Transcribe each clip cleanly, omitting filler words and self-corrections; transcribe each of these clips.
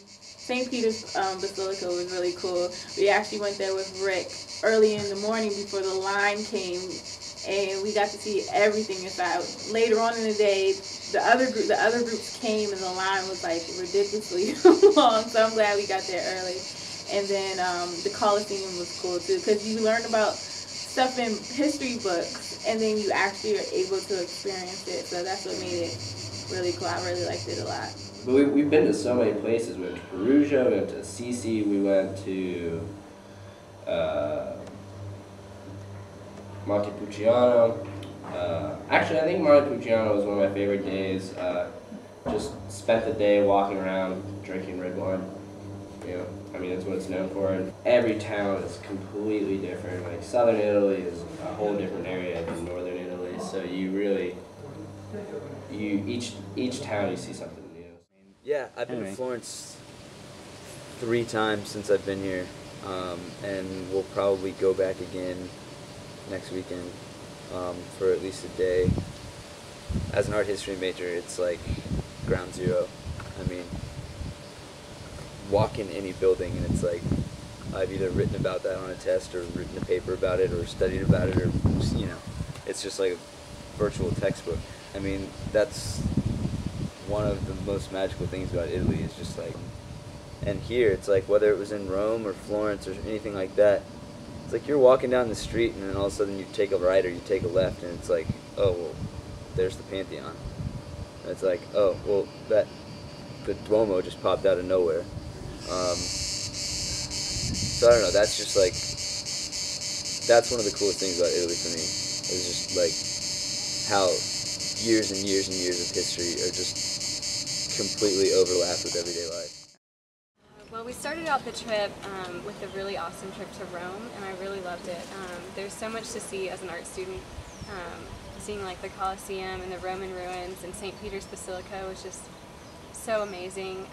St. Peter's Basilica was really cool. We actually went there with Rick early in the morning before the line came, and we got to see everything inside. Later on in the day, the other groups came, and the line was like ridiculously long. So I'm glad we got there early. And then the Coliseum was cool too, because you learn about stuff in history books, and then you actually are able to experience it. So that's what made it really cool. I really liked it a lot. But we've been to so many places. We went to Perugia, we went to Assisi, we went to Montepulciano. Actually, I think Montepulciano was one of my favorite days. Just spent the day walking around, drinking red wine. You know, I mean, that's what it's known for. And every town is completely different. Like southern Italy is a whole different area than northern Italy. So you really, each town you see something new. Yeah, I've been to Florence 3 times since I've been here, and we'll probably go back again next weekend for at least a day. As an art history major, it's like ground zero. I mean, walk in any building and it's like I've either written about that on a test or written a paper about it or studied about it, or you know, it's just like a virtual textbook. I mean, that's one of the most magical things about Italy is just like, and here it's like whether it was in Rome or Florence or anything like that, it's like you're walking down the street and then all of a sudden you take a right or you take a left and it's like, oh well, there's the Pantheon. And it's like, oh well, the Duomo just popped out of nowhere. So I don't know, that's just like, that's one of the coolest things about Italy for me, is just like how years and years and years of history are just completely overlapped with everyday life. Well, we started out the trip with a really awesome trip to Rome, and I really loved it. There's so much to see as an art student. Seeing like the Colosseum and the Roman ruins and St. Peter's Basilica was just so amazing.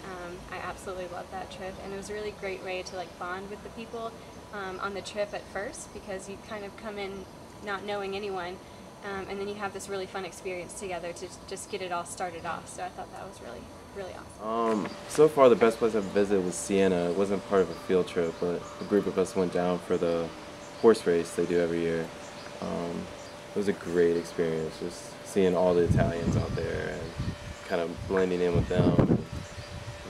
I absolutely loved that trip, and it was a really great way to like bond with the people on the trip at first, because you kind of come in not knowing anyone, and then you have this really fun experience together to just get it all started off. So I thought that was really, really awesome. So far the best place I've visited was Siena. It wasn't part of a field trip, but a group of us went down for the horse race they do every year. It was a great experience, just seeing all the Italians out there and kind of blending in with them. And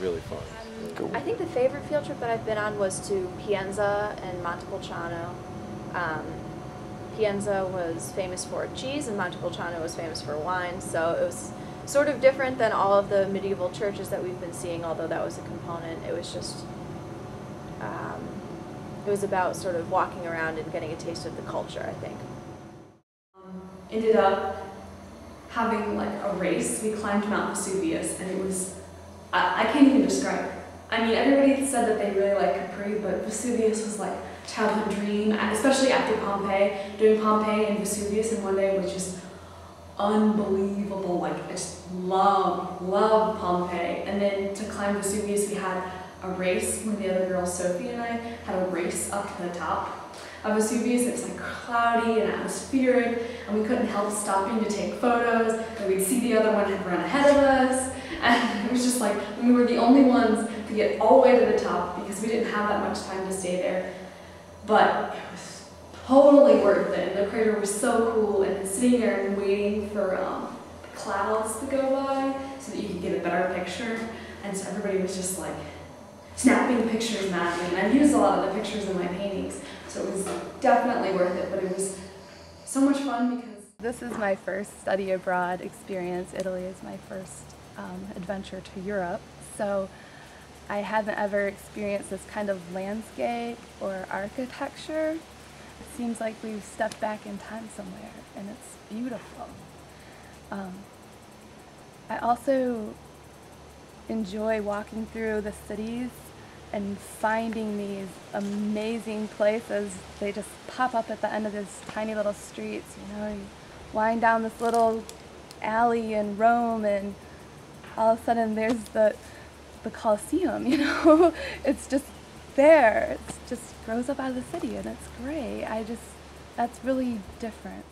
really fun. I think the favorite field trip that I've been on was to Pienza and Montepulciano. Pienza was famous for cheese and Montepulciano was famous for wine, so it was sort of different than all of the medieval churches that we've been seeing, although that was a component. It was just, it was about sort of walking around and getting a taste of the culture, I think. Ended up having like a race. We climbed Mount Vesuvius, and it was, I can't even describe it. I mean, everybody said that they really liked Capri, but Vesuvius was like a childhood dream, especially after Pompeii. Doing Pompeii and Vesuvius in one day was just unbelievable. Like, I just loved Pompeii. And then to climb Vesuvius, we had a race. One of the other girls, Sophie and I, had a race up to the top of Vesuvius. It was like cloudy and atmospheric, and we couldn't help stopping to take photos, and we'd see the other one had run ahead of us, and it was just like, we were the only ones to get all the way to the top because we didn't have that much time to stay there. But it was totally worth it, and the crater was so cool, and sitting there and waiting for the clouds to go by so that you could get a better picture, and so everybody was just like snapping pictures madly, and I've used a lot of the pictures in my paintings. So it was definitely worth it, but it was so much fun because... This is my first study abroad experience. Italy is my first adventure to Europe. So I haven't ever experienced this kind of landscape or architecture. It seems like we've stepped back in time somewhere, and it's beautiful. I also enjoy walking through the cities and finding these amazing places. They just pop up at the end of these tiny little streets, you know. You wind down this little alley in Rome and all of a sudden there's the Colosseum, you know. It's just there. It just grows up out of the city and it's great. That's really different.